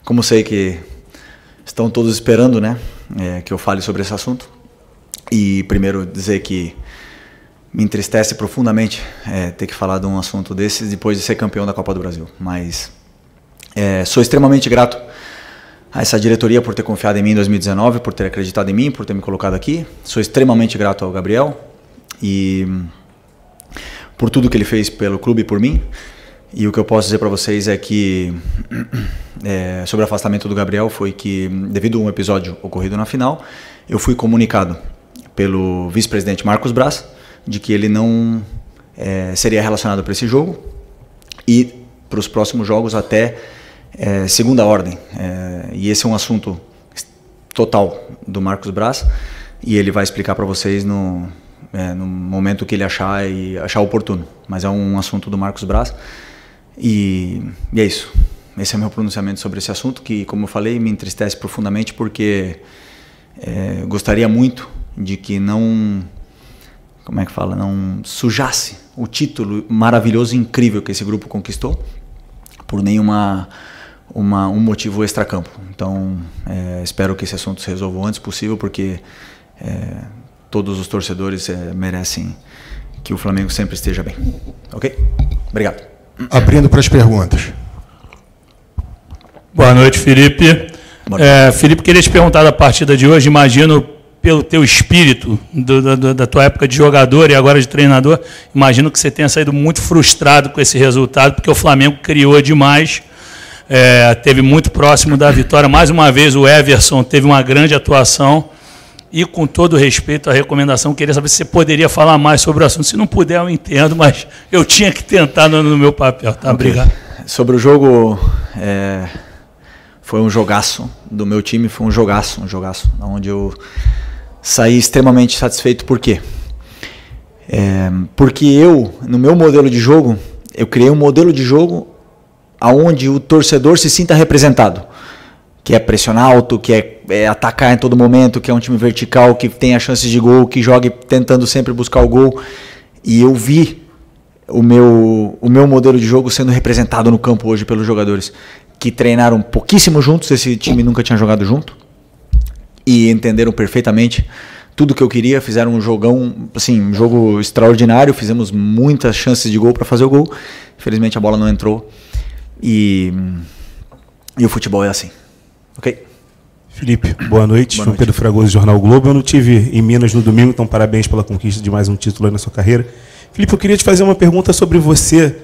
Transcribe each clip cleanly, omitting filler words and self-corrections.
Como sei que estão todos esperando, né, que eu fale sobre esse assunto, e primeiro dizer que me entristece profundamente ter que falar de um assunto desses depois de ser campeão da Copa do Brasil. Mas sou extremamente grato a essa diretoria por ter confiado em mim em 2019, por ter acreditado em mim, por ter me colocado aqui. Sou extremamente grato ao Gabriel e por tudo que ele fez pelo clube e por mim. E o que eu posso dizer para vocês é que sobre o afastamento do Gabriel foi que, devido a um episódio ocorrido na final, eu fui comunicado pelo vice-presidente Marcos Braz de que ele não seria relacionado para esse jogo e para os próximos jogos até segunda ordem. E esse é um assunto total do Marcos Braz e ele vai explicar para vocês no momento que ele achar oportuno. Mas é um assunto do Marcos Braz e é isso. Esse é o meu pronunciamento sobre esse assunto que, como eu falei, me entristece profundamente porque gostaria muito de que não sujasse o título maravilhoso e incrível que esse grupo conquistou por nenhum motivo extracampo. Então, espero que esse assunto se resolva o antes possível, porque todos os torcedores merecem que o Flamengo sempre esteja bem. Ok? Obrigado. Abrindo para as perguntas. Boa noite, Felipe. Felipe, queria te perguntar da partida de hoje. Imagino, pelo teu espírito da tua época de jogador e agora de treinador, imagino que você tenha saído muito frustrado com esse resultado, porque o Flamengo criou demais, teve muito próximo da vitória. Mais uma vez o Everson teve uma grande atuação e, com todo respeito à recomendação, queria saber se você poderia falar mais sobre o assunto. Se não puder, eu entendo, mas eu tinha que tentar no meu papel. Tá? Okay. Obrigado. Sobre o jogo, foi um jogaço do meu time, foi um jogaço, onde eu saí extremamente satisfeito. Por quê? Porque eu, no meu modelo de jogo, eu criei um modelo de jogo onde o torcedor se sinta representado, que é pressionar alto, que é atacar em todo momento, que é um time vertical, que tenha chances de gol, que jogue tentando sempre buscar o gol. E eu vi o meu modelo de jogo sendo representado no campo hoje pelos jogadores, que treinaram pouquíssimo juntos, esse time nunca tinha jogado junto, e entenderam perfeitamente tudo que eu queria, fizeram um jogão, assim, um jogo extraordinário, fizemos muitas chances de gol para fazer o gol, infelizmente a bola não entrou, e o futebol é assim, ok? Felipe, boa noite. João Pedro Fragoso, Jornal Globo. Eu não tive em Minas no domingo, então parabéns pela conquista de mais um título aí na sua carreira. Felipe, eu queria te fazer uma pergunta sobre você.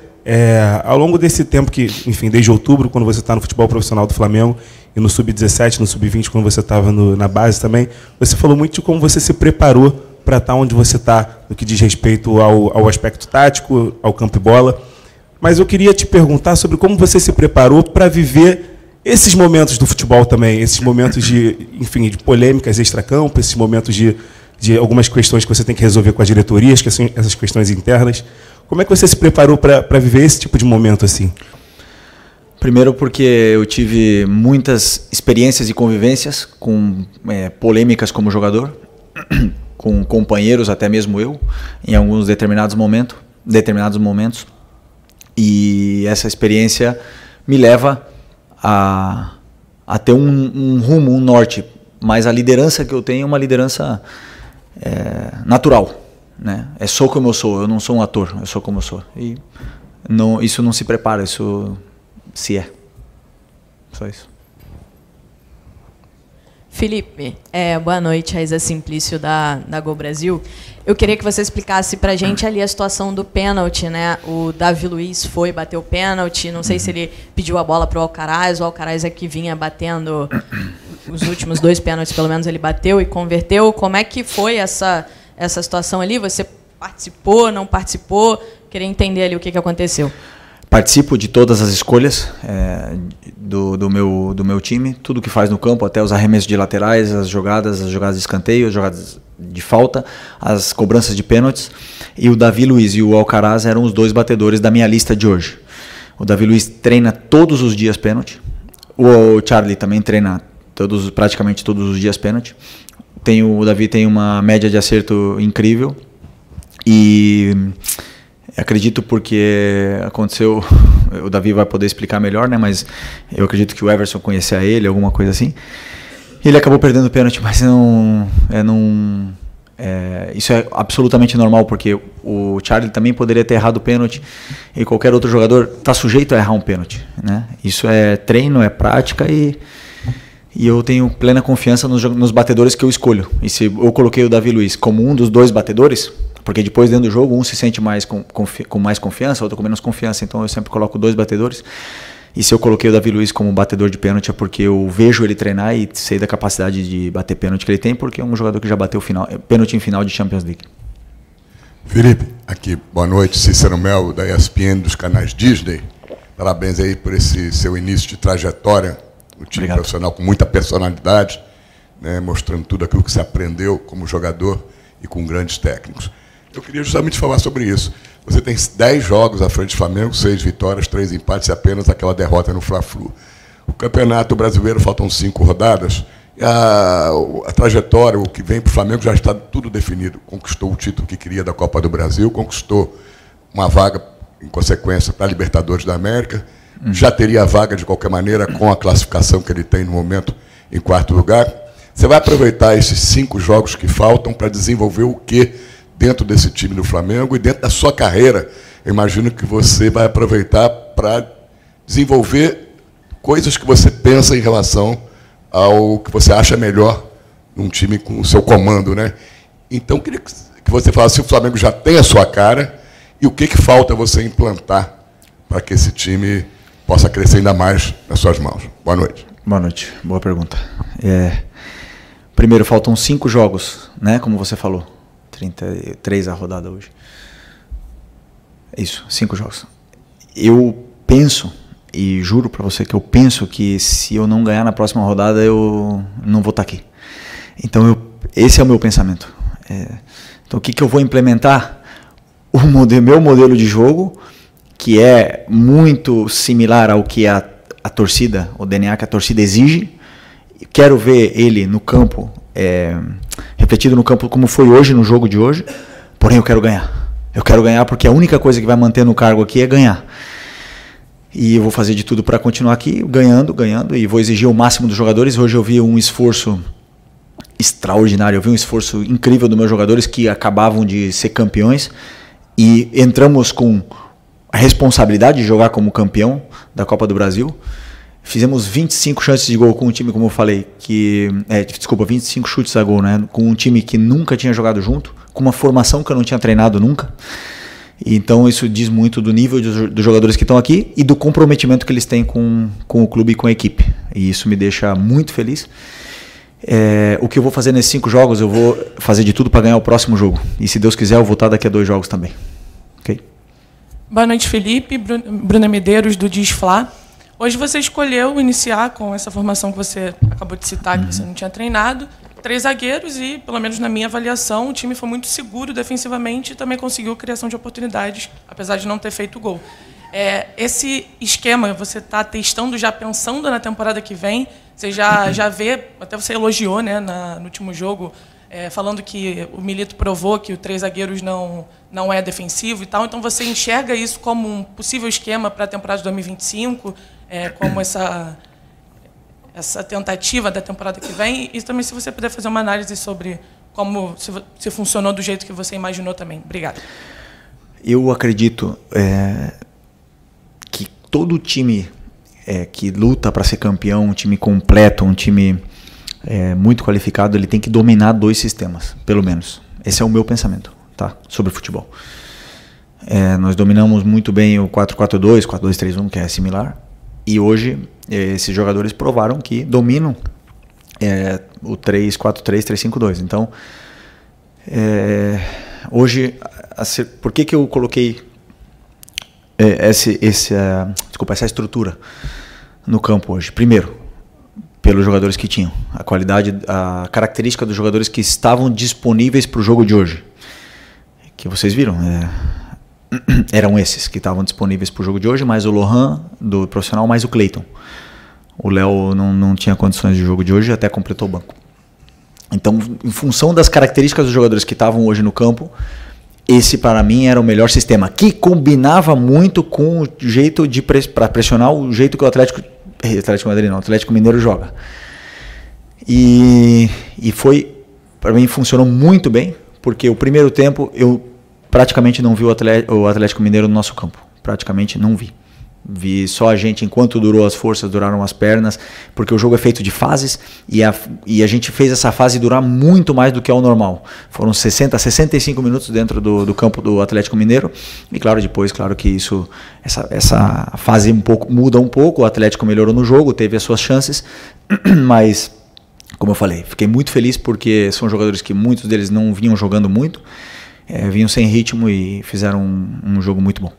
Ao longo desse tempo que, enfim, desde outubro, quando você está no futebol profissional do Flamengo, e no Sub-17, no Sub-20, quando você estava na base também, você falou muito de como você se preparou para estar onde você está, no que diz respeito ao aspecto tático, ao campo e bola. Mas eu queria te perguntar sobre como você se preparou para viver esses momentos do futebol também, esses momentos de polêmicas extracampo, esses momentos de algumas questões que você tem que resolver com as diretorias, que são essas questões internas. Como é que você se preparou para viver esse tipo de momento assim? Primeiro porque eu tive muitas experiências e convivências com polêmicas como jogador, com companheiros, até mesmo eu, em alguns determinados momentos. E essa experiência me leva a ter um rumo, um norte. Mas a liderança que eu tenho é uma liderança natural, né? Sou como eu sou, eu não sou um ator, eu sou como eu sou. E isso não se prepara, isso se é. Só isso. Felipe, boa noite, Raíza Simplício da Gol Brasil. Eu queria que você explicasse pra gente ali a situação do pênalti, né? O Davi Luiz bateu o pênalti, não sei se ele pediu a bola pro Alcaraz, o Alcaraz é que vinha batendo os últimos 2 pênaltis, pelo menos ele bateu e converteu. Como é que foi essa situação ali? Você participou, não participou? Queria entender ali o que aconteceu. Participo de todas as escolhas do meu time, tudo que faz no campo, até os arremessos de laterais, as jogadas de escanteio, as jogadas de falta, as cobranças de pênaltis. E o Davi Luiz e o Alcaraz eram os 2 batedores da minha lista de hoje. O Davi Luiz treina todos os dias pênalti. O Charlie também treina praticamente todos os dias pênalti. O Davi tem uma média de acerto incrível. E Acredito porque aconteceu, o Davi vai poder explicar melhor, né? Mas eu acredito que o Everson conhecia ele, alguma coisa assim. Ele acabou perdendo o pênalti, mas isso é absolutamente normal, porque o Charlie também poderia ter errado o pênalti e qualquer outro jogador está sujeito a errar um pênalti, né? Isso é treino, é prática e eu tenho plena confiança nos batedores que eu escolho. E se eu coloquei o Davi Luiz como um dos 2 batedores, porque depois dentro do jogo um se sente mais com mais confiança, outro com menos confiança, então eu sempre coloco 2 batedores. E se eu coloquei o Davi Luiz como batedor de pênalti é porque eu vejo ele treinar e sei da capacidade de bater pênalti que ele tem, porque é um jogador que já bateu pênalti em final de Champions League. Felipe, aqui, boa noite, Cícero Mel, da ESPN, dos canais Disney. Parabéns aí por esse seu início de trajetória, o time Obrigado. Profissional com muita personalidade, né, mostrando tudo aquilo que você aprendeu como jogador e com grandes técnicos. Eu queria justamente falar sobre isso. Você tem 10 jogos à frente do Flamengo, 6 vitórias, 3 empates e apenas aquela derrota no Fla-Flu. O Campeonato Brasileiro faltam 5 rodadas. E a trajetória, o que vem para o Flamengo já está tudo definido. Conquistou o título que queria da Copa do Brasil, conquistou uma vaga, em consequência, para a Libertadores da América. Já teria a vaga, de qualquer maneira, com a classificação que ele tem no momento em 4º lugar. Você vai aproveitar esses 5 jogos que faltam para desenvolver o quê dentro desse time do Flamengo e dentro da sua carreira? Eu imagino que você vai aproveitar para desenvolver coisas que você pensa em relação ao que você acha melhor num time com o seu comando, né? Então, eu queria que você falasse se o Flamengo já tem a sua cara e o que falta você implantar para que esse time possa crescer ainda mais nas suas mãos. Boa noite. Boa noite, boa pergunta. Primeiro, faltam 5 jogos, né? Como você falou. 33 a rodada hoje. Isso, 5 jogos. Eu penso, e juro para você que eu penso que se eu não ganhar na próxima rodada, eu não vou estar aqui. Então, esse é o meu pensamento. Então, o que eu vou implementar? Meu modelo de jogo, que é muito similar ao que a torcida, o DNA que a torcida exige. Quero ver ele no campo, refletido no campo como foi hoje, no jogo de hoje, porém eu quero ganhar. Eu quero ganhar porque a única coisa que vai manter no cargo aqui é ganhar. E eu vou fazer de tudo para continuar aqui, ganhando, e vou exigir o máximo dos jogadores. Hoje eu vi um esforço extraordinário, eu vi um esforço incrível dos meus jogadores que acabavam de ser campeões e entramos com a responsabilidade de jogar como campeão da Copa do Brasil. Fizemos 25 chances de gol com um time, como eu falei, 25 chutes a gol, né? Com um time que nunca tinha jogado junto, com uma formação que eu não tinha treinado nunca. Então isso diz muito do nível dos jogadores que estão aqui e do comprometimento que eles têm com o clube e com a equipe. E isso me deixa muito feliz. O que eu vou fazer nesses 5 jogos, eu vou fazer de tudo para ganhar o próximo jogo. E se Deus quiser, eu vou estar daqui a 2 jogos também. Ok? Boa noite, Felipe. Bruna Medeiros, do Diz Fla. Hoje você escolheu iniciar com essa formação que você acabou de citar, que você não tinha treinado, 3 zagueiros e, pelo menos na minha avaliação, o time foi muito seguro defensivamente e também conseguiu criação de oportunidades, apesar de não ter feito gol. Esse esquema você está testando, já pensando na temporada que vem, você já vê, até você elogiou, né, no último jogo, falando que o Milito provou que o 3 zagueiros não é defensivo e tal, então você enxerga isso como um possível esquema para a temporada de 2025, como essa tentativa da temporada que vem, e também se você puder fazer uma análise sobre como se funcionou do jeito que você imaginou também. Obrigado. Eu acredito que todo time que luta para ser campeão, um time completo, um time muito qualificado, ele tem que dominar 2 sistemas, pelo menos. Esse é o meu pensamento, tá? Sobre futebol. Nós dominamos muito bem o 4-4-2, 4-2-3-1, que é similar. E hoje, esses jogadores provaram que dominam o 3-4-3, 3-5-2. Então, hoje, por que eu coloquei essa estrutura no campo hoje? Primeiro, pelos jogadores que tinham. A qualidade, a característica dos jogadores que estavam disponíveis para o jogo de hoje. Que vocês viram, eram esses que estavam disponíveis para o jogo de hoje, mais o Lohan, do profissional, mais o Cleiton. O Léo não tinha condições de jogo de hoje e até completou o banco. Então, em função das características dos jogadores que estavam hoje no campo, esse para mim era o melhor sistema, que combinava muito com o jeito de para pressionar o jeito que o Atlético Madrid não, o Atlético Mineiro joga. E foi, para mim funcionou muito bem, porque o primeiro tempo eu praticamente não vi o Atlético Mineiro no nosso campo, praticamente não vi. Vi só a gente, enquanto durou as forças, duraram as pernas, porque o jogo é feito de fases e a gente fez essa fase durar muito mais do que é o normal. Foram 65 minutos dentro do campo do Atlético Mineiro e claro, depois, claro que essa fase muda um pouco, o Atlético melhorou no jogo, teve as suas chances, mas, como eu falei, fiquei muito feliz porque são jogadores que muitos deles não vinham jogando muito, vinham sem ritmo e fizeram um jogo muito bom.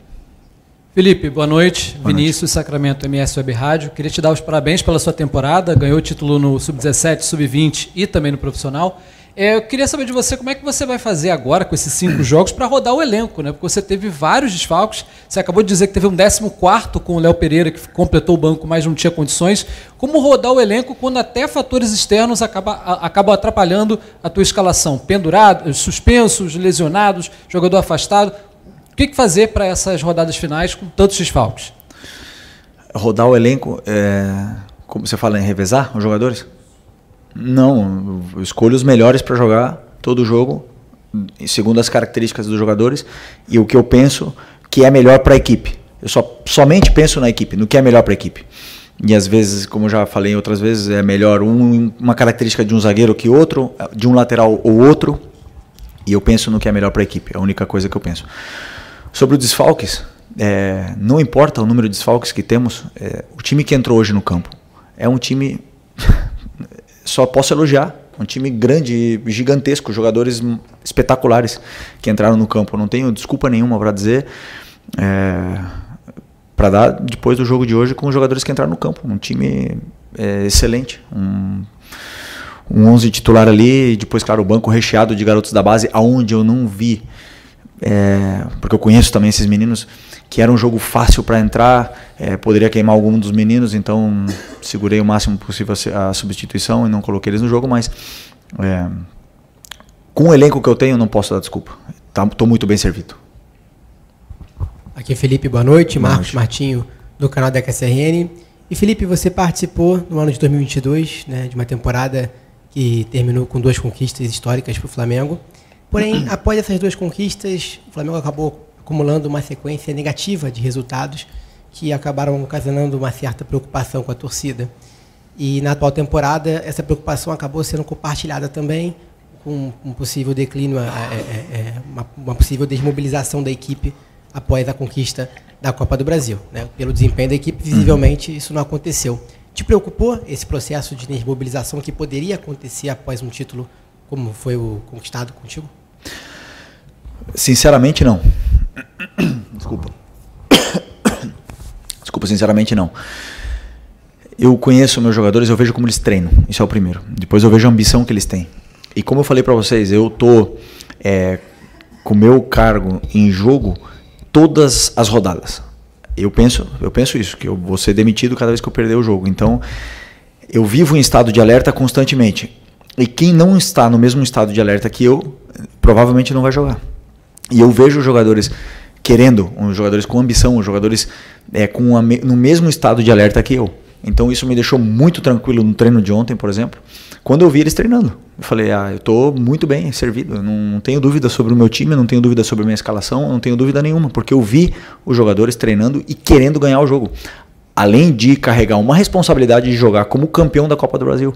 Felipe, boa noite. Boa Vinícius, noite. Sacramento, MS Web Rádio. Queria te dar os parabéns pela sua temporada. Ganhou o título no Sub-17, Sub-20 e também no profissional. Eu queria saber de você como é que você vai fazer agora com esses 5 jogos para rodar o elenco, né? Porque você teve vários desfalques. Você acabou de dizer que teve um 14º com o Léo Pereira, que completou o banco, mas não tinha condições. Como rodar o elenco quando até fatores externos acabam atrapalhando a tua escalação? Pendurados, suspensos, lesionados, jogador afastado. O que fazer para essas rodadas finais com tantos desfalques? Rodar o elenco, como você fala, em revezar os jogadores? Não, eu escolho os melhores para jogar todo o jogo, segundo as características dos jogadores e o que eu penso que é melhor para a equipe. Eu somente penso na equipe, no que é melhor para a equipe. E às vezes, como eu já falei outras vezes, é melhor uma característica de um zagueiro que outro, de um lateral ou outro, e eu penso no que é melhor para a equipe, é a única coisa que eu penso. Sobre os desfalques, não importa o número de desfalques que temos, o time que entrou hoje no campo é um time, só posso elogiar, um time grande, gigantesco, jogadores espetaculares que entraram no campo. Não tenho desculpa nenhuma para dizer, para dar depois do jogo de hoje com os jogadores que entraram no campo. Um time excelente, um 11 titular ali, e depois, claro, o banco recheado de garotos da base, aonde eu não vi, porque eu conheço também esses meninos, que era um jogo fácil para entrar, poderia queimar algum dos meninos, então segurei o máximo possível a substituição e não coloquei eles no jogo, mas com o elenco que eu tenho não posso dar desculpa, estou muito bem servido. Aqui é Felipe, boa noite. Boa Marcos noite. Martinho, do canal da KSRN. E Felipe, você participou no ano de 2022, né, de uma temporada que terminou com 2 conquistas históricas para o Flamengo. Porém, após essas 2 conquistas, o Flamengo acabou acumulando uma sequência negativa de resultados que acabaram ocasionando uma certa preocupação com a torcida. E na atual temporada, essa preocupação acabou sendo compartilhada também com um possível declínio, uma possível desmobilização da equipe após a conquista da Copa do Brasil, né? Pelo desempenho da equipe, visivelmente, isso não aconteceu. Te preocupou esse processo de desmobilização que poderia acontecer após um título como foi o conquistado contigo? Sinceramente, não. Desculpa, sinceramente, não. Eu conheço meus jogadores, eu vejo como eles treinam. Isso é o primeiro. Depois eu vejo a ambição que eles têm. E como eu falei para vocês, eu tô com o meu cargo em jogo todas as rodadas. Eu penso isso, que eu vou ser demitido cada vez que eu perder o jogo. Então, eu vivo em estado de alerta constantemente. E quem não está no mesmo estado de alerta que eu, provavelmente não vai jogar. E eu vejo jogadores querendo, jogadores com ambição, jogadores no mesmo estado de alerta que eu. Então isso me deixou muito tranquilo no treino de ontem, por exemplo, quando eu vi eles treinando. Eu falei, eu estou muito bem servido, eu não tenho dúvida sobre o meu time, não tenho dúvida sobre a minha escalação, não tenho dúvida nenhuma, porque eu vi os jogadores treinando e querendo ganhar o jogo. Além de carregar uma responsabilidade de jogar como campeão da Copa do Brasil.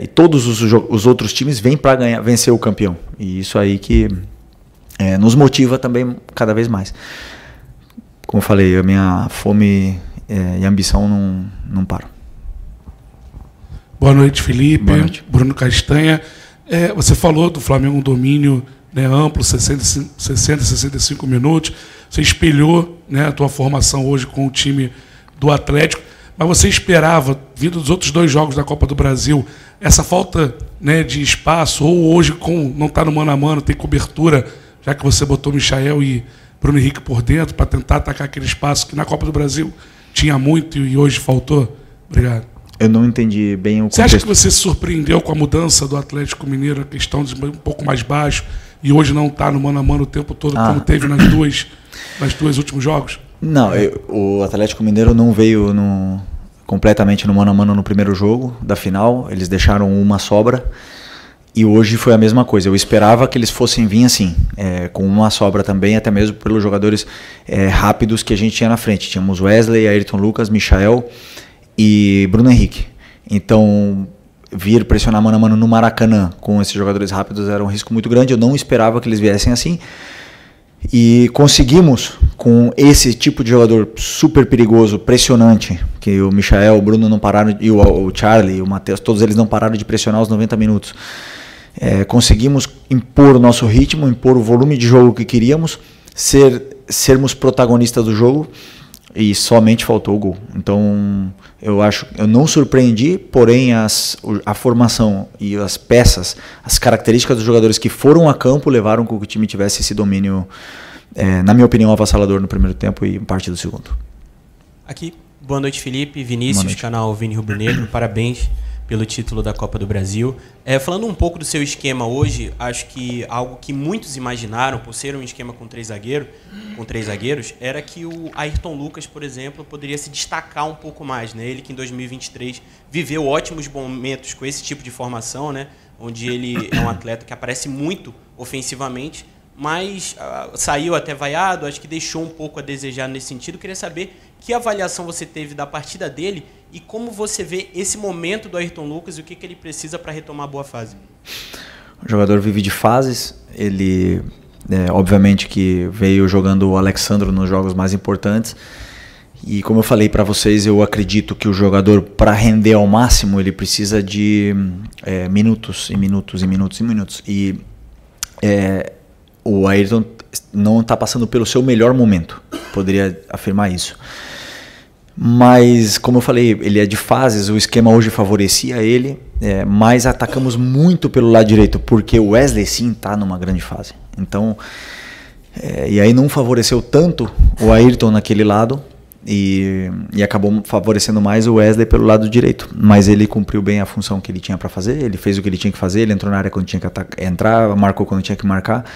E todos os outros times vêm para vencer o campeão. E isso aí que nos motiva também cada vez mais. Como eu falei, a minha fome e ambição não param. Boa noite, Felipe. Boa noite. Bruno Castanha. Você falou do Flamengo, um domínio, né, amplo, 60, 65 minutos. Você espelhou, né, a tua formação hoje com o time do Atlético. Mas você esperava, vindo dos outros 2 jogos da Copa do Brasil, essa falta, né, de espaço, ou hoje não está no mano a mano, tem cobertura, já que você botou Michael e Bruno Henrique por dentro, para tentar atacar aquele espaço que na Copa do Brasil tinha muito e hoje faltou? Obrigado. Eu não entendi bem o contexto. Você acha que você se surpreendeu com a mudança do Atlético Mineiro, a questão de um pouco mais baixo, e hoje não está no mano a mano o tempo todo, como teve nas duas últimos jogos? Não, o Atlético Mineiro não veio completamente no mano a mano no primeiro jogo da final, eles deixaram uma sobra. E hoje foi a mesma coisa. Eu esperava que eles fossem vir assim, com uma sobra também, até mesmo pelos jogadores rápidos que a gente tinha na frente. Tínhamos Wesley, Ayrton Lucas, Michael e Bruno Henrique. Então, vir pressionar mano a mano no Maracanã com esses jogadores rápidos era um risco muito grande. Eu não esperava que eles viessem assim. E conseguimos, com esse tipo de jogador super perigoso, pressionante, que o Michael, o Bruno não pararam, e o Charlie, o Matheus, todos eles não pararam de pressionar os 90 minutos. Conseguimos impor o nosso ritmo, impor o volume de jogo que queríamos, sermos protagonistas do jogo, e somente faltou o gol. Então eu não surpreendi, porém a formação e as peças, as características dos jogadores que foram a campo levaram com que o time tivesse esse domínio, na minha opinião, avassalador no primeiro tempo e parte do segundo. Aqui, boa noite, Felipe, Vinícius, canal Vini Rubro Negro, parabéns pelo título da Copa do Brasil. Falando um pouco do seu esquema hoje, acho que algo que muitos imaginaram, por ser um esquema com três zagueiros, era que o Ayrton Lucas, por exemplo, poderia se destacar um pouco mais, né? Ele que em 2023 viveu ótimos momentos com esse tipo de formação, né? Onde ele é um atleta que aparece muito ofensivamente, mas saiu até vaiado, acho que deixou um pouco a desejar nesse sentido. Queria saber que avaliação você teve da partida dele e como você vê esse momento do Ayrton Lucas e o que ele precisa para retomar a boa fase. O jogador vive de fases, ele obviamente que veio jogando o Alexandro nos jogos mais importantes, e como eu falei para vocês, eu acredito que o jogador, para render ao máximo, ele precisa de minutos e minutos e minutos e minutos, e o Ayrton não está passando pelo seu melhor momento, poderia afirmar isso. Mas, como eu falei, ele é de fases, o esquema hoje favorecia ele, mas atacamos muito pelo lado direito, porque o Wesley sim está numa grande fase. Então, e aí não favoreceu tanto o Ayrton naquele lado, e acabou favorecendo mais o Wesley pelo lado direito. Mas ele cumpriu bem a função que ele tinha para fazer, ele fez o que ele tinha que fazer, ele entrou na área quando tinha que entrar, marcou quando tinha que marcar,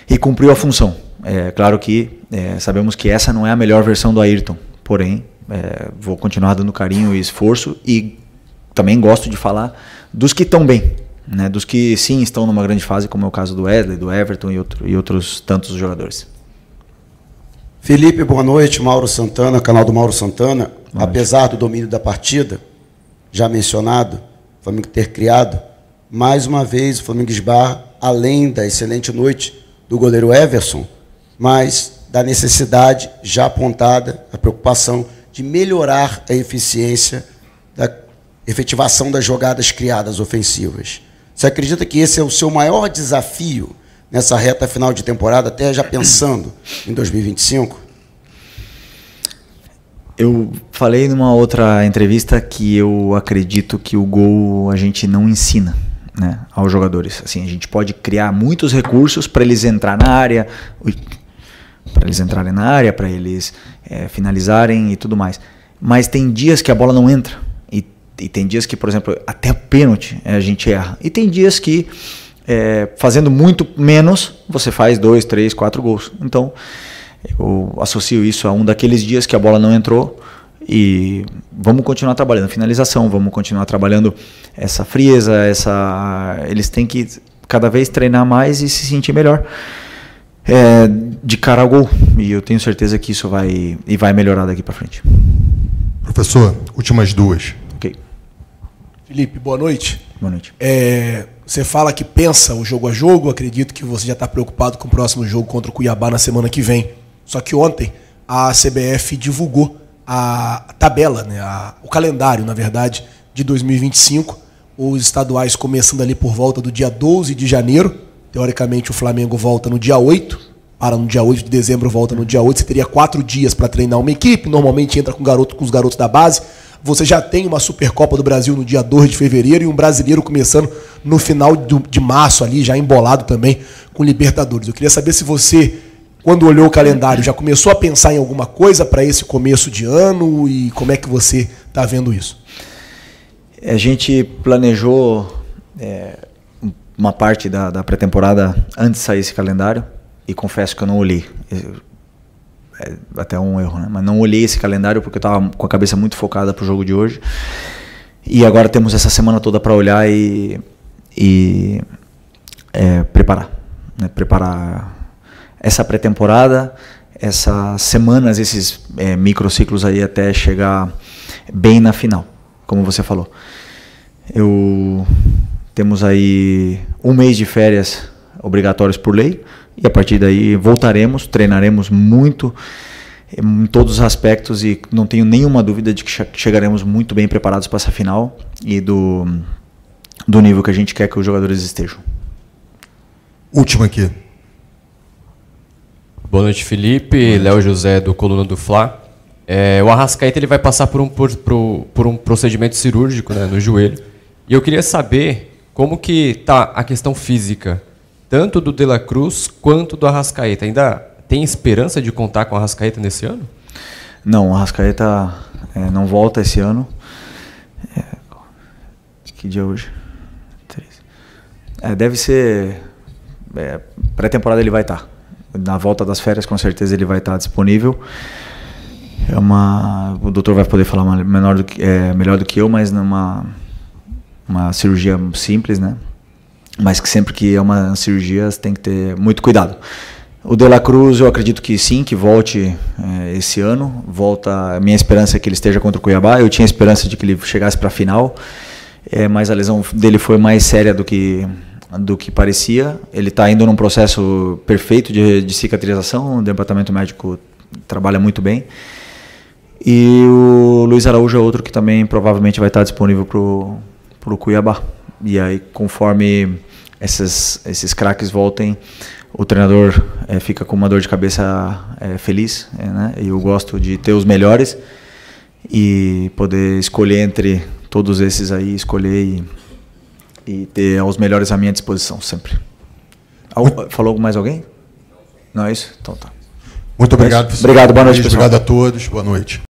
e cumpriu a função. Claro que sabemos que essa não é a melhor versão do Ayrton, porém, vou continuar dando carinho e esforço, e também gosto de falar dos que estão bem, né? Dos que sim estão numa grande fase, como é o caso do Wesley, do Everton e outros tantos jogadores. Felipe, boa noite. Mauro Santana, canal do Mauro Santana. Apesar do domínio da partida, já mencionado, o Flamengo ter criado, mais uma vez o Flamengo esbarra, além da excelente noite do goleiro Everson, mas da necessidade já apontada, a preocupação de melhorar a eficiência da efetivação das jogadas criadas ofensivas. Você acredita que esse é o seu maior desafio nessa reta final de temporada, até já pensando em 2025? Eu falei numa outra entrevista que eu acredito que o gol a gente não ensina, né, aos jogadores. Assim, a gente pode criar muitos recursos para eles entrar na área, para eles finalizarem e tudo mais. Mas tem dias que a bola não entra. E tem dias que, por exemplo, até pênalti a gente erra. E tem dias que, fazendo muito menos, você faz 2, 3, 4 gols. Então, eu associo isso a um daqueles dias que a bola não entrou. E vamos continuar trabalhando finalização, vamos continuar trabalhando essa frieza, eles têm que cada vez treinar mais e se sentir melhor. De cara ao gol, e eu tenho certeza que isso vai melhorar daqui para frente. Professor, últimas duas. Ok. Felipe, boa noite. Boa noite. Você fala que pensa o jogo a jogo, acredito que você já está preocupado com o próximo jogo contra o Cuiabá na semana que vem. Só que ontem a CBF divulgou a tabela, né, o calendário, na verdade, de 2025, os estaduais começando ali por volta do dia 12 de janeiro, teoricamente o Flamengo volta no dia 8, para no dia 8 de dezembro volta no dia 8, você teria 4 dias para treinar uma equipe, normalmente entra com os garotos da base, você já tem uma Supercopa do Brasil no dia 2 de fevereiro e um brasileiro começando no final de março ali, já embolado também com Libertadores. Eu queria saber se você, quando olhou o calendário, já começou a pensar em alguma coisa para esse começo de ano e como é que você está vendo isso? A gente planejou uma parte da pré-temporada antes de sair esse calendário e confesso que eu não olhei. É até um erro, né? Mas não olhei esse calendário porque eu estava com a cabeça muito focada para o jogo de hoje. E agora temos essa semana toda para olhar e preparar. Né? Preparar essa pré-temporada, essas semanas, esses microciclos aí até chegar bem na final, como você falou. Temos aí 1 mês de férias obrigatórios por lei e a partir daí voltaremos, treinaremos muito em todos os aspectos e não tenho nenhuma dúvida de que chegaremos muito bem preparados para essa final e do nível que a gente quer que os jogadores estejam. Última aqui. Boa noite, Felipe. Léo José, do Coluna do Fla. O Arrascaeta ele vai passar por um procedimento cirúrgico, né, no joelho. E eu queria saber como que está a questão física, tanto do De La Cruz quanto do Arrascaeta. Ainda tem esperança de contar com o Arrascaeta nesse ano? Não, o Arrascaeta não volta esse ano. Que dia é hoje? 3. Deve ser... pré-temporada ele vai estar. Na volta das férias, com certeza, ele vai estar disponível. O doutor vai poder falar melhor do que eu, mas numa cirurgia simples, né? Mas que sempre que é uma cirurgia, você tem que ter muito cuidado. O De La Cruz, eu acredito que sim, que volte esse ano. A minha esperança é que ele esteja contra o Cuiabá. Eu tinha esperança de que ele chegasse para a final, mas a lesão dele foi mais séria do que parecia. Ele está indo num processo perfeito de cicatrização, o departamento médico trabalha muito bem. E o Luiz Araújo é outro que também provavelmente vai estar disponível para o Cuiabá. E aí, conforme esses craques voltem, o treinador fica com uma dor de cabeça feliz, né? E eu gosto de ter os melhores e poder escolher entre todos esses aí, escolher e ter os melhores à minha disposição sempre. Falou mais alguém? Não é isso? Então tá. Muito obrigado. Obrigado, boa noite, pessoal. Obrigado a todos, boa noite.